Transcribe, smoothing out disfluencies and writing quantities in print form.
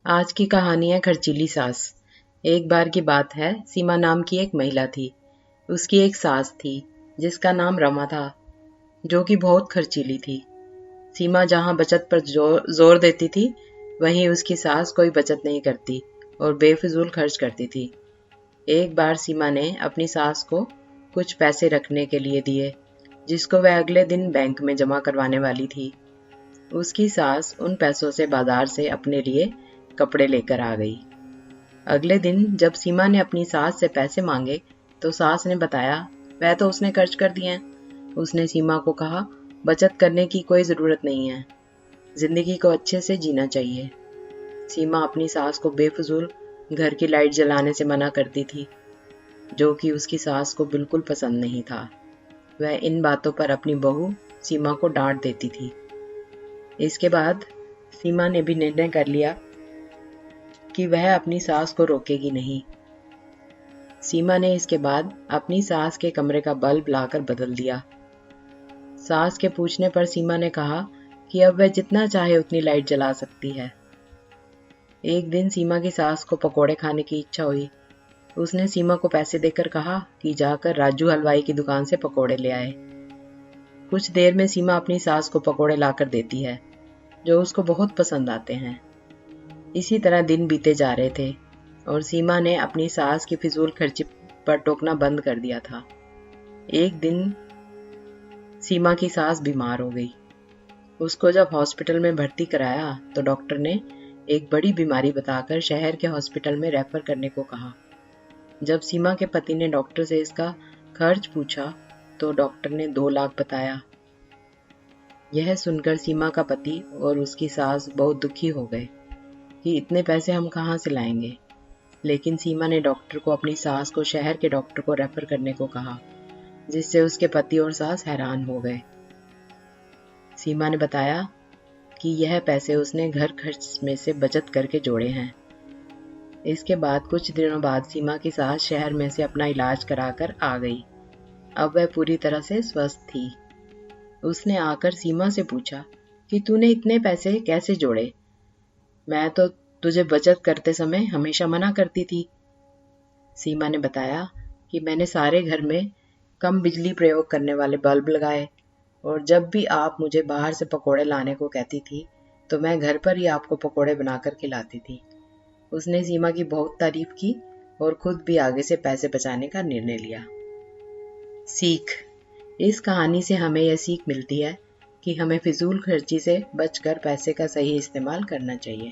आज की कहानी है खर्चीली सास। एक बार की बात है, सीमा नाम की एक महिला थी। उसकी एक सास थी जिसका नाम रमा था, जो कि बहुत खर्चीली थी। सीमा जहाँ बचत पर जोर देती थी, वहीं उसकी सास कोई बचत नहीं करती और बेफिजूल खर्च करती थी। एक बार सीमा ने अपनी सास को कुछ पैसे रखने के लिए दिए, जिसको वह अगले दिन बैंक में जमा करवाने वाली थी। उसकी सास उन पैसों से बाजार से अपने लिए कपड़े लेकर आ गई। अगले दिन जब सीमा ने अपनी सास से पैसे मांगे तो सास ने बताया वह तो उसने खर्च कर दिए हैं। उसने सीमा को कहा, बचत करने की कोई ज़रूरत नहीं है, जिंदगी को अच्छे से जीना चाहिए। सीमा अपनी सास को बेफिजूल घर की लाइट जलाने से मना करती थी, जो कि उसकी सास को बिल्कुल पसंद नहीं था। वह इन बातों पर अपनी बहू सीमा को डांट देती थी। इसके बाद सीमा ने भी निर्णय कर लिया कि वह अपनी सास को रोकेगी नहीं। सीमा ने इसके बाद अपनी सास के कमरे का बल्ब लाकर बदल दिया। सास के पूछने पर सीमा ने कहा कि अब वह जितना चाहे उतनी लाइट जला सकती है। एक दिन सीमा की सास को पकोड़े खाने की इच्छा हुई। उसने सीमा को पैसे देकर कहा कि जाकर राजू हलवाई की दुकान से पकोड़े ले आए। कुछ देर में सीमा अपनी सास को पकोड़े लाकर देती है, जो उसको बहुत पसंद आते हैं। इसी तरह दिन बीते जा रहे थे और सीमा ने अपनी सास की फिजूल खर्ची पर टोकना बंद कर दिया था। एक दिन सीमा की सास बीमार हो गई। उसको जब हॉस्पिटल में भर्ती कराया तो डॉक्टर ने एक बड़ी बीमारी बताकर शहर के हॉस्पिटल में रेफर करने को कहा। जब सीमा के पति ने डॉक्टर से इसका खर्च पूछा तो डॉक्टर ने 2 लाख बताया। यह सुनकर सीमा का पति और उसकी सास बहुत दुखी हो गए कि इतने पैसे हम कहाँ से लाएंगे। लेकिन सीमा ने डॉक्टर को अपनी सास को शहर के डॉक्टर को रेफर करने को कहा, जिससे उसके पति और सास हैरान हो गए। सीमा ने बताया कि यह पैसे उसने घर खर्च में से बचत करके जोड़े हैं। इसके बाद कुछ दिनों बाद सीमा की सास शहर में से अपना इलाज कराकर आ गई। अब वह पूरी तरह से स्वस्थ थी। उसने आकर सीमा से पूछा कि तूने इतने पैसे कैसे जोड़े? मैं तो तुझे बचत करते समय हमेशा मना करती थी। सीमा ने बताया कि मैंने सारे घर में कम बिजली प्रयोग करने वाले बल्ब लगाए और जब भी आप मुझे बाहर से पकोड़े लाने को कहती थी तो मैं घर पर ही आपको पकोड़े बनाकर खिलाती थी। उसने सीमा की बहुत तारीफ की और खुद भी आगे से पैसे बचाने का निर्णय लिया। सीख। इस कहानी से हमें यह सीख मिलती है कि हमें फिजूल खर्ची से बचकर पैसे का सही इस्तेमाल करना चाहिए।